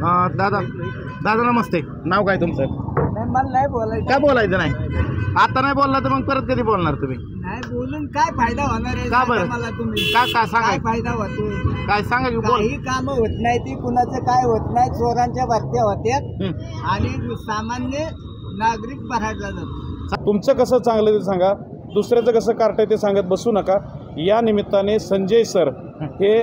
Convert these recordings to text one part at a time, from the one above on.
दादा दादा नमस्ते. नाव काय तुमचं? मला नाही बोलायचं. काय बोलायचं नाही? आता नाही बोलला तर मग परत कधी बोलणार तुम्ही? नाही बोलून काय फायदा होणार आहे? का बरं? मला तुम्ही काय सांगा, काय फायदा होतो? काय सांगा की बोल. काही काम होत नाही ती, कुणाचं काय होत नाही. चोरांच्या भरत्या होत्या आणि सामान्य नागरिक भरायला जातात. तुमचं कसं चांगलं ते सांगा, दुसऱ्याचं कसं कार्ट ते सांगत बसू नका. या निमित्ताने संजय सर हे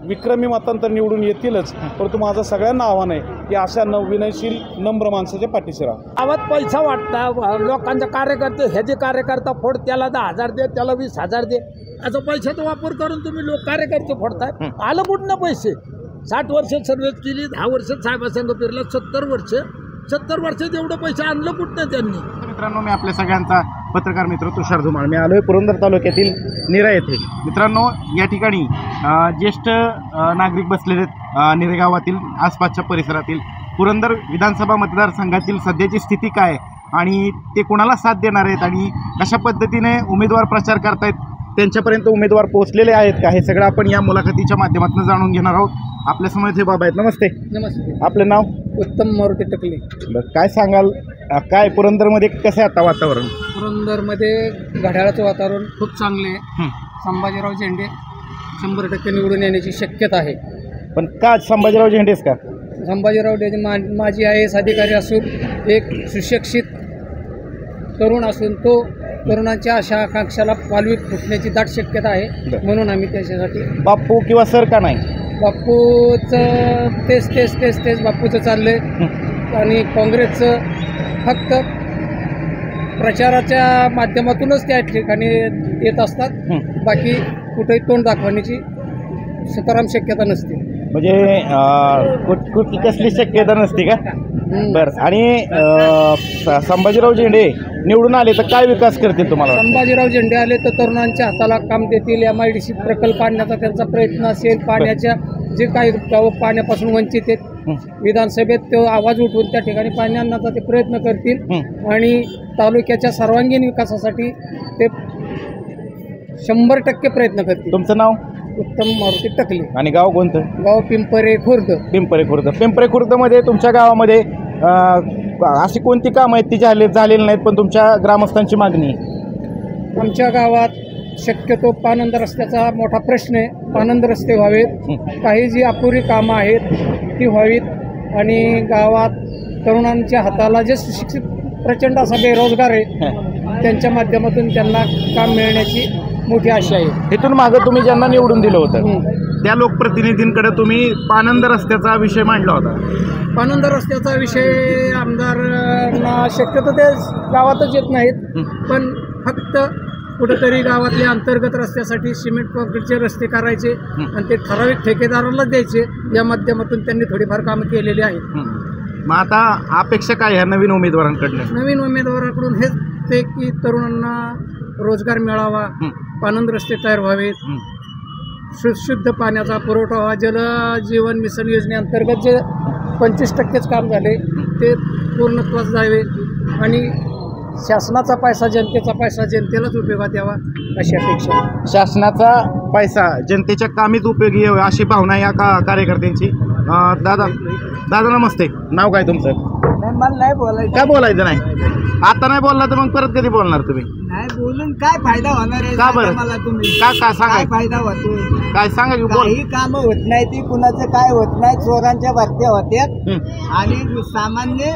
विक्रमी मतांतर निवडून येतीलच, परंतु माझं सगळ्यांना आव्हान आहे की अशा विनयशील नम्र माणसाच्या पाठीशी राहा. गावात पैसा वाटता, लोकांचा कार्यकर्ते ह्याचे कार्यकर्ता फोड, त्याला 10,000 दे, त्याला 20,000 दे, असं पैशाचा वापर करून तुम्ही लोक कार्यकर्ते फोडताय. आलं कुठनं पैसे? 60 वर्ष सर्व्हिस केली, 10 वर्ष साहेबासंघ फिरला, 70 वर्ष एवढं पैसे आणलं कुठनं त्यांनी? मित्रांनो, मी आपल्या सगळ्यांचा पत्रकार मित्र तुषार धुमाळ. मी आलोय पुरंदर तालुक्यातील निरा येथे. मित्रांनो, या ठिकाणी ज्येष्ठ नागरिक बसलेले आहेत निरे गावातील, आसपासच्या परिसरातील. पुरंदर विधानसभा मतदारसंघातील सध्याची स्थिती काय आणि ते कोणाला साथ देणार आहेत आणि कशा पद्धतीने उमेदवार प्रचार करतायत, त्यांच्यापर्यंत उमेदवार पोहोचलेले आहेत का, हे सगळं आपण या मुलाखतीच्या माध्यमातून जाणून घेणार आहोत. आपल्यासमोर हे बाबा आहेत. नमस्ते. नमस्ते. आपलं नाव? उत्तम मारुती टकले. बरं, काय सांगाल, काय पुरंदरमध्ये कसं आहे आता वातावरण? पुरंदरमध्ये घड्याळाचं वातावरण खूप चांगले आहे. संभाजीराव झेंडे 100% निवडून येण्याची शक्यता आहे. पण का संभाजीराव झेंडेच का? संभाजीराव झेंडे माजी IAS अधिकारी असून, एक सुशिक्षित तरुण असून, तो तरुणांच्या आशा आकांक्षाला पालवी फुटण्याची दाट शक्यता आहे. म्हणून आम्ही त्याच्यासाठी बाप्पू किंवा सर का नाही? बाप्पूचं तेच बाप्पूचं चाललंय आणि काँग्रेसचं फक्त प्रचाराच्या माध्यमातूनच त्या ठिकाणी येत असतात. बाकी कुठेही तोंड दाखवण्याची सुतराम शक्यता नसते. म्हणजे कुठली कसली शक्यता नसते का? बरं. आणि संभाजीराव झेंडे निवडून आले तर काय विकास करतील तुम्हाला? संभाजीराव झेंडे आले तर तरुणांच्या हाताला काम देतील. MIDC प्रकल्प आणण्याचा त्यांचा प्रयत्न असेल. पाण्याच्या जे काही गावं पाण्यापासून वंचित आहेत, विधानसभेत तो आवाज उठवून त्या ठिकाणी पाणी आणण्याचा ते प्रयत्न करतील आणि तालुक्याच्या सर्वांगीण विकासासाठी ते 100% प्रयत्न करतील. तुमचं नाव? उत्तम मारुती टकले. आणि गाव कोणतं? गाव पिंपरे खुर्द. पिंपरे खुर्दमध्ये तुमच्या गावामध्ये अशी कोणती कामं आहेत ती झालेली नाहीत पण तुमच्या ग्रामस्थांची मागणी? आमच्या गावात शक्यतो पानंद रस्त्याचा मोठा प्रश्न आहे. पानंद रस्ते व्हावेत. काही जी अपुरी कामं आहेत ती व्हावीत आणि गावात तरुणांच्या हाताला जे सुशिक्षित प्रचंड असा बेरोजगार आहे त्यांच्या माध्यमातून त्यांना काम मिळण्याची मोठी आशा आहे. इथून मागं तुम्ही ज्यांना निवडून दिलं होतं त्या लोकप्रतिनिधींकडे तुम्ही पानंद रस्त्याचा विषय मांडला होता. पानंद रस्त्याचा विषय आमदारांना शक्यतो ते गावातच येत नाहीत, पण फक्त कुठेतरी गावातल्या अंतर्गत रस्त्यासाठी सिमेंट कॉन्क्रीटचे रस्ते करायचे आणि ते ठराविक ठेकेदाराला द्यायचे. या माध्यमातून त्यांनी थोडीफार कामं केलेली आहेत. मग आता अपेक्षा काय ह्या नवीन उमेदवारांकडनं? नवीन उमेदवाराकडून हेच ते की तरुणांना रोजगार मिळावा, पानंद रस्ते तयार व्हावेत, शुद्ध पाण्याचा पुरवठा व्हावा. जल जीवन मिशन योजनेअंतर्गत जे 25%च काम झाले ते पूर्णत्वास जावे आणि शासनाचा पैसा, जनतेचा पैसा जनतेलाच उपयोगात यावा अशी अपेक्षा. शासनाचा पैसा जनतेच्या कामीच उपयोगी यावा अशी भावना या कार्यकर्त्यांची. दादा नमस्ते. नाव काय तुमचं? मला नाही बोलायचं. काय बोलायचं नाही? आता नाही बोलला तर मग परत कधी बोलणार तुम्ही? नाही बोलून काय फायदा होणार आहे? का बरं? मला तुम्ही काय सांगा, काय फायदा होतो? काय सांगा की बोल. काही काम होत नाही ती, कुणाचं काय होत नाही. चोरांच्या भरत्या होत्या आणि सामान्य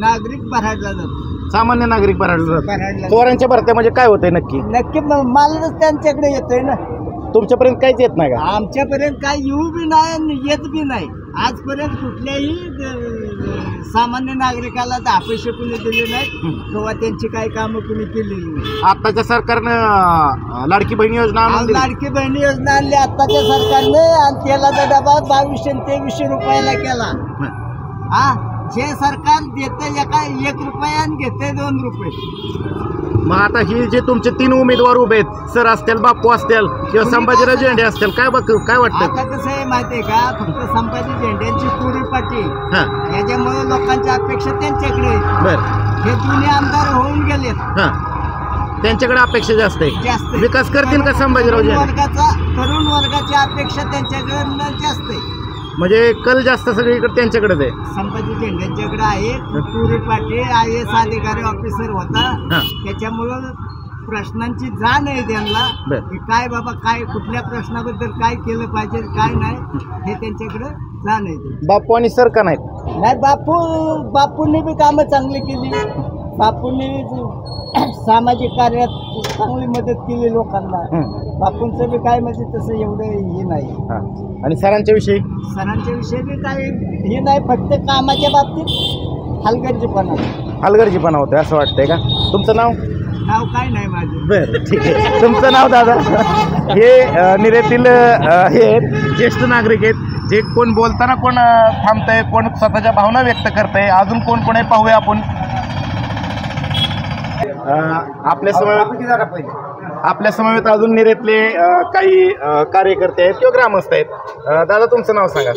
नागरिक भरायला जातात. सामान्य नागरिक भरायला जातात. चोरांच्या भरत्या म्हणजे काय होतंय नक्की? मालच त्यांच्याकडे येतोय ना. तुमच्यापर्यंत काहीच येत नाही का? आमच्यापर्यंत काय येऊ बी नाही आणि येत बी नाही. आजपर्यंत कुठल्याही सामान्य नागरिकाला 10 पैसे कुणी दिले नाहीत किंवा त्यांची काही कामं कुणी केलेली नाही. आताच्या सरकारनं लाडकी बहीण योजना आणून दिली. लाडकी बहीण योजना आणली आताच्या सरकारने आणि तेलाचा डबा 2200 आणि 2300 रुपयाला केला. जे सरकार देते एक रुपया आणि घेते 2 रुपये. मग आता ही जे तुमचे 3 उमेदवार उभे आहेत, सर असतील, बाप्पू असतील किंवा संभाजीराव झेंडे असतील, काय वाटतं? आता कसं आहे माहिती आहे का, फक्त संभाजी झेंड्यांची पुरी पाठी याच्यामुळे लोकांच्या अपेक्षा त्यांच्याकडे. बरं. हे जुने आमदार होऊन गेलेत, त्यांच्याकडे अपेक्षा जास्त आहे. विकास करतील का संभाजीराव झेंडे? तरुण वर्गाची अपेक्षा त्यांच्याकडनं जास्त आहे. म्हणजे कल जास्त सगळीकडे त्यांच्याकडेच आहे. संभाजी झेंड्यांच्याकडे आहे. पुरी पाटील IAS अधिकारी ऑफिसर होता. हां. त्याच्यामुळं प्रश्नांची जाण आहे त्यांना बर. की काय बाबा काय कुठल्या प्रश्नाबद्दल काय केलं पाहिजे काय नाही हे त्यांच्याकडे जाण आहे. बापू आणि सर का नाहीत? नाही बापूंनी बी कामं चांगली केली. बापूंनी सामाजिक कार्यात चांगली मदत केली लोकांना. बापूंचं बी काय म्हणजे तसं एवढं हे नाही. हां. आणि सरांच्या विषयी? सरांच्या विषयी बी काय हे नाही, फक्त कामाच्या बाबतीत हलगर्जीपणा होतोय असं वाटतंय का? तुमचं नाव? नाव काय नाही माझं. बरं ठीक आहे. तुमचं नाव दादा? हे निरेतील हे ज्येष्ठ नागरिक आहेत जे कोण बोलताना कोण थांबतंय, कोण स्वतःच्या भावना व्यक्त करतंय, अजून कोण कोण आहे पाहूया आपण. आपल्या समवेत अजून निरेतले काही कार्यकर्ते आहेत किंवा ग्रामस्थ आहेत. दादा तुमचं नाव सांगा.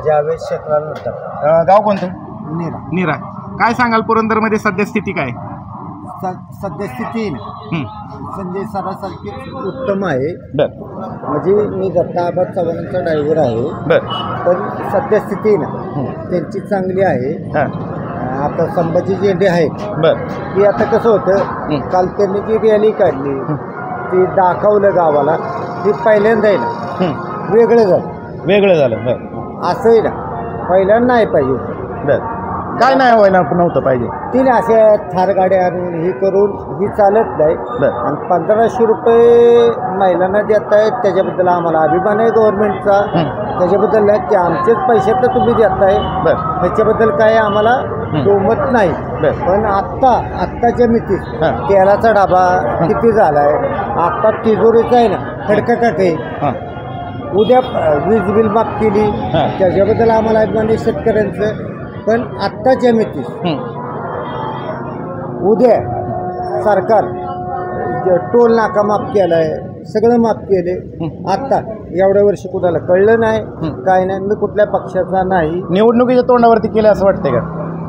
जावेद शेखराल. गाव कोणतं? निरा. निरा. काय सांगाल पुरंदरमध्ये सध्या स्थिती काय? सद्यस्थिती संजय सरासारखी उत्तम आहे. बर म्हणजे मी दत्ताआबा चव्हाणांचा ड्रायव्हर आहे. बर. पण सद्यस्थिती ना त्यांची चांगली आहे. हां. आता संभाजी झेंडे आहेत. बर. की आता कसं होतं, काल त्यांनी जी रॅली काढली ती दाखवलं गावाला, ती पहिल्यांदा आहे ना वेगळं झालं. बर. असंही ना पहिल्यांदा नाही पाहिजे. बर. काय नाही व्हायला नव्हतं पाहिजे. तिने असे थार गाड्या आणून ही करून ही चालत नाही. बर. आणि 1500 रुपये महिलांना देत आहेत, त्याच्याबद्दल आम्हाला अभिमान आहे गव्हर्नमेंटचा. त्याच्याबद्दल नाही की आमचेच पैशात तर तुम्ही देताय, बर. त्याच्याबद्दल काय आम्हाला दोमत नाही. बर. पण आत्ताच्या मितीत हां. तेलाचा डबा किती झालाय, आत्ता तिजोरीचा आहे ना खडखटाट आहे. हां. उद्या वीज बिल माफ केली, हां. त्याच्याबद्दल आम्हाला अभिमान आहे शेतकऱ्यांचं. पण आत्ताच्या मितीत उद्या सरकार टोल नाका माफ केला आहे, सगळं माफ केले. आत्ता एवढ्या वर्षी कुणाला कळलं नाही, काय नाही. मी कुठल्या पक्षाचा नाही. निवडणुकीच्या तोंडावरती केलं असं वाटतंय का?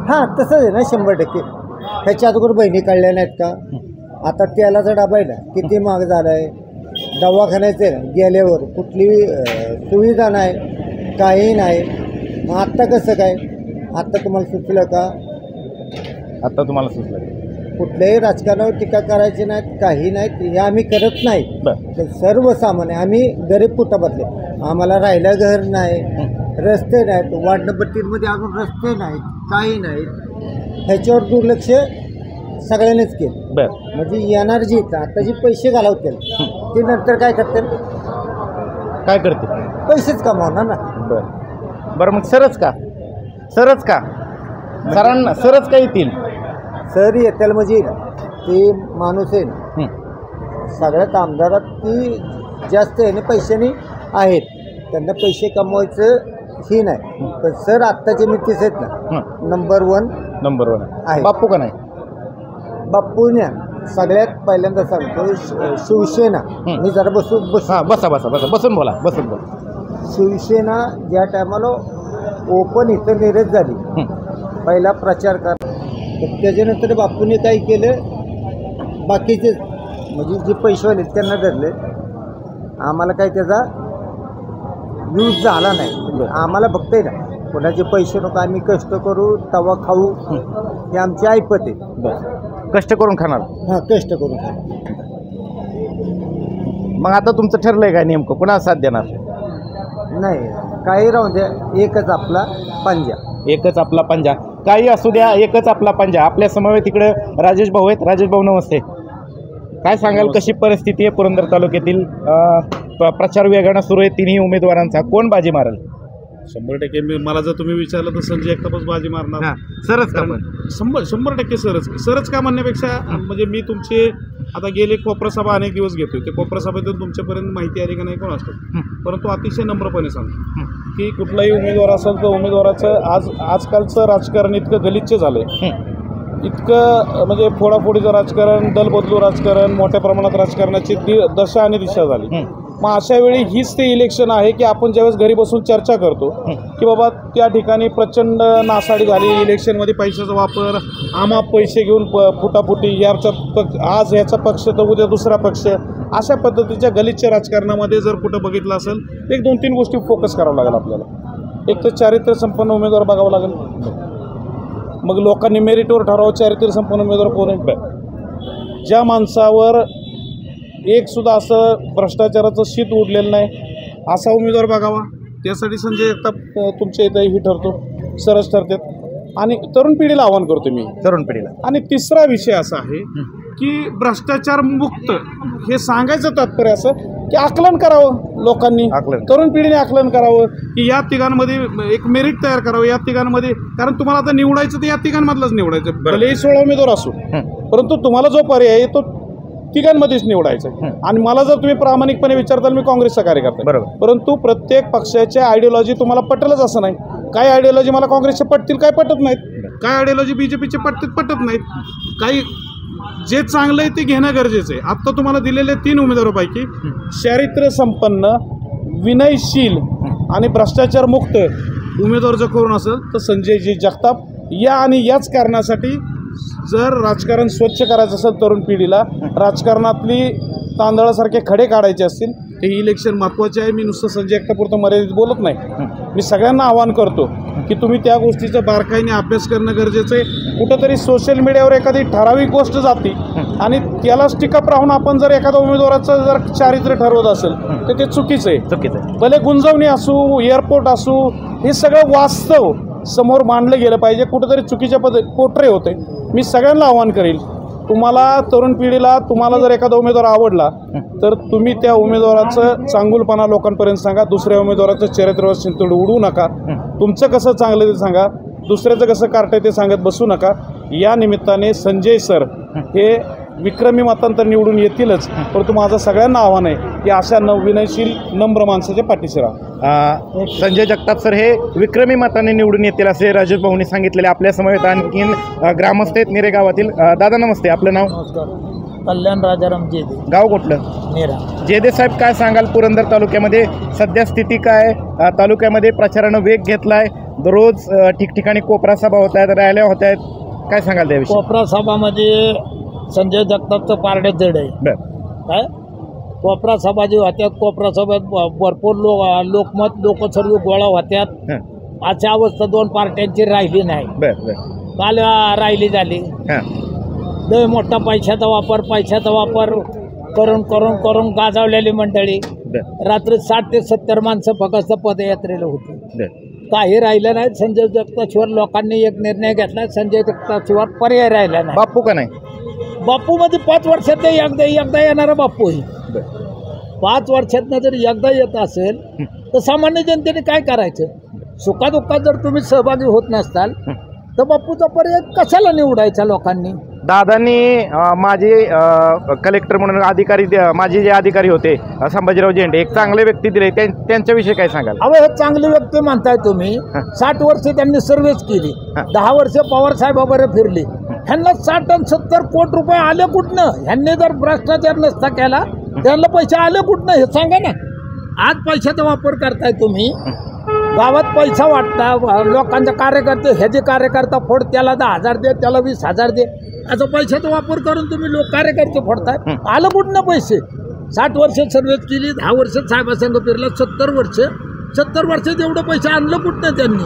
हां तसंच आहे ना 100%. ह्याच्या अगोदर बहिणी काढल्या नाहीत का? आता तेलाचा डबा आहे ना किती महाग झाला आहे. दवाखान्याचे गेल्यावर कुठली सुविधा नाही, काही नाही. मग आत्ता कसं काय? आत्ता तुम्हाला सुचलं का? आता तुम्हाला सुचलं? कुठल्याही राजकारणावर टीका करायची नाहीत, काही नाहीत. हे आम्ही करत नाही. बरं. तर सर्वसामान्य आम्ही गरीब कुटुंबातले, आम्हाला राहायला घर नाही, रस्ते नाहीत, वार्ड नंबर 3मध्ये अजून रस्ते नाहीत, काही नाहीत. ह्याच्यावर दुर्लक्ष सगळ्यांनीच केलं. बरं. म्हणजे येणार जी आता जी पैसे घालवतील ते नंतर काय करतील? काय करते? पैसेच कमावणार ना. बरं बरं. मग सरच का सरच का येतील? सर येतील म्हणजे ना ते माणूस आहे ना सगळ्यात आमदारात ती जास्त आहे ना पैशाने आहेत, त्यांना पैसे कमवायचं ही नाही. पण सर आत्ताचे मितीस आहेत ना नंबर वन आहे. बापू का नाही? बापूने सगळ्यात पहिल्यांदा सांगतो शिवसेना. मी जरा बसून बोला. शिवसेना ज्या टायमाला ओपन इथं निर्यात झाली, पहिला प्रचार कर, त्याच्यानंतर बापूने काय केलं, बाकीचे म्हणजे जे पैसेवाले त्यांना धरले. आम्हाला काही त्याचा यूज झाला नाही. आम्हाला फक्त आहे ना कोणाचे पैसे नको, आम्ही कष्ट करू तवा खाऊ, हे आमची ऐपत आहे. कष्ट करून खाणार. हां कष्ट करून खाणार. मग आता तुमचं ठरलंय काय नेमकं? कुणाला साथ देणार? नाही काही राहू द्या, एकच आपला पंजा. काही असू द्या, एकच आपला पंजा. आपल्या समवेत तिकडे राजेश भाऊ आहेत. राजेश भाऊ नमस्ते. काय सांगाल, कशी परिस्थिती आहे पुरंदर तालुक्यातील? प्रचार वेगानं सुरू आहे तिन्ही उमेदवारांचा. कोण बाजी मारेल? 100% मला जर तुम्ही विचारलं तर संजय जगतापच बाजी मारणार. सरच का? 100% सरच का म्हणण्यापेक्षा म्हणजे मी तुमचे आता गेले कोपरा सभा अनेक दिवस घेतोय, ते कोपरा सभेतून तुमच्यापर्यंत माहिती आली का नाही कोण असतं, परंतु अतिशय नम्रपणे सांगतो की कुठलाही उमेदवार असेल तर उमेदवाराचं आजकालचं राजकारण इतकं गलिच्छ झालं आहे, इतकं म्हणजे फोडाफोडीचं राजकारण, दलबदलू राजकारण, मोठ्या प्रमाणात राजकारणाची दशा आणि दिशा झाली. मग अशा वेळी हीच ते इलेक्शन आहे की आपण ज्यावेळेस घरी बसून चर्चा करतो की बाबा त्या ठिकाणी प्रचंड नासाडी झाली, इलेक्शनमध्ये पैशाचा वापर, आमाप पैसे घेऊन फुटाफुटी, आज ह्याचा पक्ष तर उद्या दुसरा पक्ष, अशा पद्धतीच्या गलिच्छ राजकारणामध्ये जर कुठं बघितलं असेल तर 1-2-3 गोष्टी फोकस करावं लागेल आपल्याला. एक तर चारित्र्य संपन्न उमेदवार बघावं लागेल. मग लोकांनी मेरिटवर ठरावं चारित्र्य संपन्न उमेदवार कोण आहे. ज्या माणसावर एक सुद्धा असं भ्रष्टाचाराचं शीत उडलेलं नाही असा उमेदवार बघावा. त्यासाठी संजय जगताप तुमच्या इथंही ठरतो, सरस ठरतात. आणि तरुण पिढीला आवाहन करतो मी, तरुण पिढीला. आणि तिसरा विषय असा आहे की भ्रष्टाचार मुक्त हे सांगायचं तात्पर्य असं की आकलन करावं लोकांनी, आकलन. तरुण पिढीने आकलन करावं की या तिघांमध्ये एक मेरिट तयार करावं. या तिघांमध्ये, कारण तुम्हाला आता निवडायचं तर या तिघांमधलंच निवडायचं, भले 16 उमेदवार असो, परंतु तुम्हाला जो पर्याय आहे तो तिघांमध्येच निवडायचं. आणि मला जर तुम्ही प्रामाणिकपणे विचारताल, मी काँग्रेसचा कार्यकर्ता आहे, बरोबर. परंतु प्रत्येक पक्षाच्या आयडिओलॉजी तुम्हाला पटेलच असं नाही. काही आयडिओलॉजी मला काँग्रेसचे पटतील, काही पटत नाहीत. काही आयडिओलॉजी बीजेपीचे पटत नाहीत. काही जे चांगलं आहे ते घेणं गरजेचं आहे. आत्ता तुम्हाला दिलेले 3 उमेदवारांपैकी चारित्र्य संपन्न, विनयशील आणि भ्रष्टाचार मुक्त उमेदवार जर कोण असेल तर संजयजी जगताप. या आणि याच कारणासाठी जर राजकारण स्वच्छ करायचं असेल, तरुण पिढीला राजकारणातली तांदळासारखे खडे काढायचे असतील, हे इलेक्शन महत्त्वाचे आहे. मी नुसतं संजय जगतापपुरतं मर्यादित बोलत नाही. मी सगळ्यांना आवाहन करतो की तुम्ही त्या गोष्टीचा बारकाईने अभ्यास करणं गरजेचं आहे. कुठंतरी सोशल मीडियावर एखादी ठराविक गोष्ट जाते आणि त्यालाच टिकप राहून आपण जर एखाद्या उमेदवाराचं जर चारित्र्य ठरवत असेल तर ते चुकीचं आहे. भले गुंजवणी असू, एअरपोर्ट असू, हे सगळं वास्तव समोर मांडलं गेलं पाहिजे. कुठंतरी चुकीच्या पोट्रे होते. मी सगळ्यांना आवाहन करेल, तुम्हाला तरुण पिढीला तुम्हाला जर एखादा उमेदवार आवडला तर तुम्ही त्या उमेदवाराचं चांगुलपणा लोकांपर्यंत सांगा. दुसऱ्या उमेदवाराचं चरित्रवर शिंतोड उडवू नका. तुमचं कसं चांगलं ते सांगा, दुसऱ्याचं कसं कार्ट आहे ते सांगत बसू नका. या निमित्ताने संजय सर हे विक्रमी मतांतर निवडून येतीलच, परंतु माझं सगळ्यांना आव्हान आहे की अशा विनयशील नम्र माणसाच्या पाठीशी राहा. संजय जगताप सर हे विक्रमी मताने निवडून येतील असे राजेश भाऊंनी सांगितलेले. आपल्या समवेत आणखीन ग्रामस्थ आहेत निरे गावातील. दादा नमस्ते, आपलं नाव? कल्याण राजाराम जेदे, गाव कुठलं? नेरा. जेदे साहेब, काय सांगाल पुरंदर तालुक्यामध्ये सध्या स्थिती काय? तालुक्यामध्ये प्रचारानं वेग घेतलाय, दररोज ठिकठिकाणी कोपरा सभा होत आहेत, रॅल्या होत आहेत, काय सांगाल त्याविषयी? कोपरा सभामध्ये संजय जगतापचं पारडे जड आहे. काय कोपरा सभा जी होत्यात, कोपरा सभेत भरपूर लोक सर्व गोळा होत्यात. अशा अवस्था 2 पार्ट्यांची राहिली नाही. काल राहिली झाली. लय मोठा पैशाचा वापर करून गाजवलेली मंडळी. रात्री 60 ते 70 माणसं फक्त पदयात्रेला होती. काही राहिलं नाही. संजय जगतापशिवाय लोकांनी एक निर्णय घेतला, संजय जगतापशिवाय पर्याय राहिला नाही. बापू का नाही? बापू मध्ये 5 वर्षात एकदा येणारा बापू आहे. 5 वर्षातनं जर एकदा येत असेल तर सामान्य जनतेने काय करायचं? सुखादुःखात जर तुम्ही सहभागी होत नसताल तर बापूचा पर्याय कशाला निवडायचा लोकांनी? दादांनी माझे कलेक्टर म्हणून अधिकारी, माझे जे अधिकारी होते संभाजीराव झेंडे, एक चांगले व्यक्ती दिले, त्यांच्याविषयी काय सांगाल? अहो, हे चांगले व्यक्ती म्हणताय तुम्ही. 60 वर्ष त्यांनी सर्व्हिस केली, 10 वर्ष पवार साहेब वगैरे फिरले. ह्यांना 60 आणि 70 कोटी रुपये आले कुठनं? ह्यांनी जर भ्रष्टाचार नसता केला त्यांना पैसे आले कुठनं हे सांगा ना. आज पैशाचा वापर करताय तुम्ही, गावात पैसा वाटता, लोकांचा कार्यकर्ते ह्याचे कार्यकर्ता फोड, त्याला 10,000 दे, त्याला 20,000 दे, असं पैशाचा वापर करून तुम्ही कार्यकर्ते फोडताय. आलं कुठनं पैसे? 60 वर्ष सर्व्हिस केली, 10 वर्ष साहेबासंघ फिरला, 70 वर्षात एवढं पैसे आणलं कुठनं त्यांनी?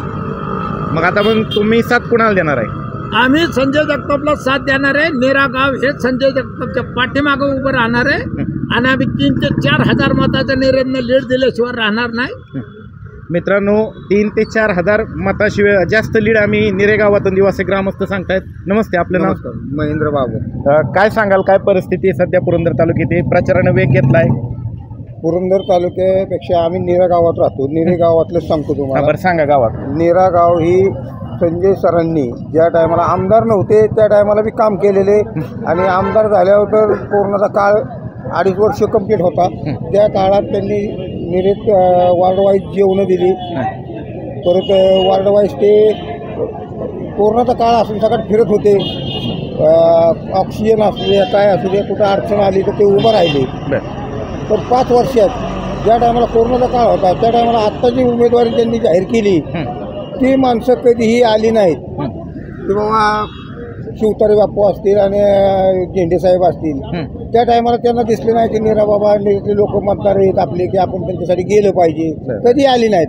मग आता मग तुम्ही साथ कुणाला देणार आहे? आम्ही संजय जगतापला साथ देणार आहे. नेरा गाव हे संजय जगतापच्या पाठीमागं उभं राहणार आहे आणि आम्ही 3 ते 4 हजार मताच्या निर्णय लीड दिल्याशिवाय राहणार नाही. मित्रांनो, 3 ते 4 हजार मताशिवाय जास्त लीड आम्ही निरे गावातून दिवस ग्रामस्थ सांगतायत. नमस्ते, आपलं नाव? महेंद्र बाबू. काय सांगाल, काय परिस्थिती आहे सध्या पुरंदर तालुक्यात? प्रचारानं वेग घेतलाय. पुरंदर तालुक्यापेक्षा आम्ही निरा गावात राहतो. निरे गावातलं सांगतो तुम्हाला. बरं सांगा. गावात निरा गाव ही संजय सरांनी ज्या टायमाला आमदार नव्हते त्या टायमाला बी काम केलेले, आणि आमदार झाल्यावर तर कोरोनाचा काळ 2.5 वर्ष कंप्लीट होता. त्या काळात त्यांनी निरेत वार्ड वाईज जेवणं दिली. परत वार्ड वाईज ते कोरोनाचा काळ असून सगळ्यात फिरत होते. ऑक्सिजन असू दे, काय असू दे, कुठं अडचण आली तर ते उभं राहिले. तर 5 वर्षात ज्या टायमाला कोरोनाचा काळ होता त्या टायमाला आत्ता जी उमेदवारी त्यांनी जाहीर केली ती माणसं कधीही आली नाहीत. की बाबा शिवतारे बापू असतील आणि झेंडेसाहेब असतील, त्या टायमाला त्यांना दिसले नाही की निरा बाबा निरेतले लोक मतदार आहेत आपले, की आपण त्यांच्यासाठी गेलं पाहिजे. कधी आली नाहीत.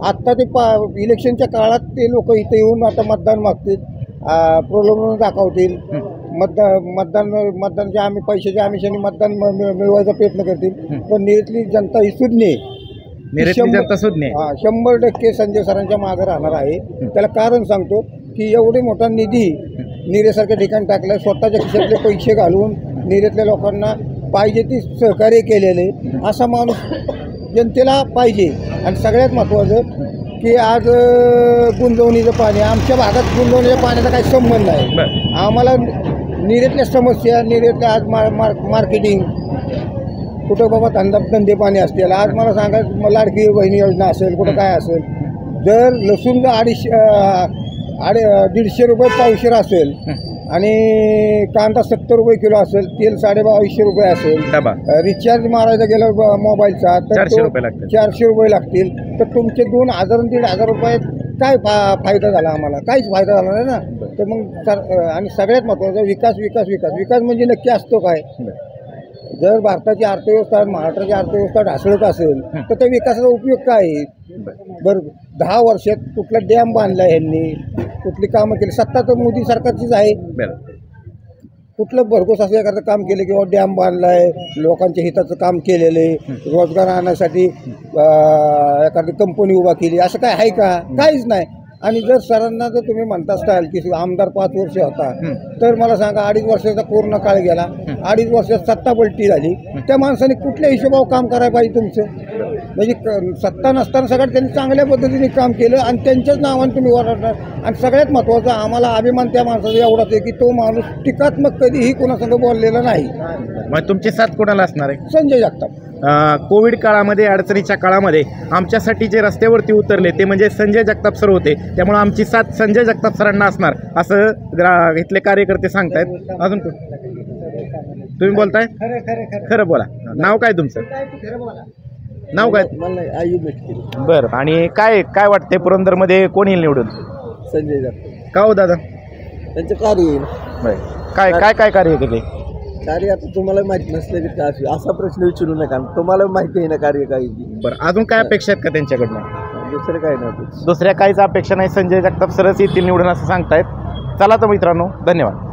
आत्ता ते इलेक्शनच्या काळात ते लोक इथे येऊन आता मतदान मागतील, प्रलोभन दाखवतील, मतदानचे आम्ही पैशाच्या आमिषाने मतदान मिळवायचा प्रयत्न करतील. पण निरेतली जनता ही सुज्ञ आहे. निरेतली जनता सुज्ञ आहे. 100% संजय सरांच्या मागे राहणार आहे. त्याला कारण सांगतो की एवढे मोठा निधी निरेसारख्या ठिकाणी टाकला, स्वतःच्या खिशातले पैसे घालून निरेतल्या लोकांना पाहिजे ती सहकार्य केलेले असा माणूस जनतेला पाहिजे. आणि सगळ्यात महत्त्वाचं की आज गुंजवणीचं पाणी, आमच्या भागात गुंजवणीच्या पाण्याचा काही संबंध नाही. आम्हाला निरेतल्या समस्या, निरेतल्या आज मार्केटिंग, कुठं बाबा धंदे पाणी असतील. आज मला सांगा, लाडकी बहिणी योजना असेल, कुठं काय असेल, जर लसूण 150 रुपये पावशेर असेल आणि कांदा 70 रुपये किलो असेल, तेल 2250 रुपये असेल, रिचार्ज मारायचा गेला मोबाईलचा तर 400 रुपये लागतील, तर तुमचे 2000 आणि 1500 रुपयात काय फायदा झाला? आम्हाला काहीच फायदा झाला नाही ना. तर मग आणि सगळ्यात महत्त्वाचं विकास विकास विकास विकास म्हणजे नक्की असतो काय? जर भारताची अर्थव्यवस्था, महाराष्ट्राची अर्थव्यवस्था ढासळत असेल तर त्या विकासाचा उपयोग काय आहे? बरं, 10 वर्षात कुठला डॅम बांधला यांनी, कुठली कामं केली? सत्ता तर मोदी सरकारचीच आहे. कुठलं भरघोस असं एखादं काम केलं किंवा डॅम बांधला आहे, लोकांच्या हिताचं काम केलेलं आहे, रोजगार आणण्यासाठी एखादी कंपनी उभा केली, असं काय आहे का? काहीच नाही. आणि जर सरांना जर तुम्ही म्हणता असाल की आमदार 5 वर्ष होता, तर मला सांगा 2.5 वर्षाचा कोरोना काळ गेला, 2.5 वर्षात सत्ता पलटी झाली, त्या माणसाने कुठल्या हिशोबावर काम करायला पाहिजे तुमचं? म्हणजे सत्ता नसताना सगळ्यात त्यांनी चांगल्या पद्धतीने काम केलं आणि त्यांच्याच नावाने तुम्ही ओरडणार. आणि सगळ्यात महत्त्वाचं आम्हाला अभिमान त्या माणसाचा एवढाच आहे की तो माणूस टीकात्मक कधीही कोणासंग बोललेला नाही. मग तुमची साथ कोणाला असणार आहे? संजय जगताप. कोविड काळामध्ये, अडचणीच्या काळामध्ये आमच्यासाठी जे रस्त्यावरती उतरले ते म्हणजे संजय जगताप सर होते. त्यामुळे आमची साथ संजय जगताप सरांना असणार असं इथले कार्यकर्ते सांगतायत. अजून कोण? तुम्ही बोलताय? खरं बोला. नाव काय तुमचं? नाव काय? बरं. आणि काय काय वाटते पुरंदरमध्ये कोण येईल निवडून? संजय जगताप. का हो दादा? त्यांचं कार्य येईल. काय काय काय कार्य केले? कार्य आता तुम्हाला माहिती नसलं की काय असा प्रश्न विचारू नका, तुम्हाला माहिती आहे ना कार्य काय. बरं, अजून काय अपेक्षा आहेत का त्यांच्याकडनं? दुसरं काय नाही, दुसऱ्या काहीच अपेक्षा नाही. संजय जगताप सरच येतील निवडून असं सांगतायत. चला तर मित्रांनो, धन्यवाद.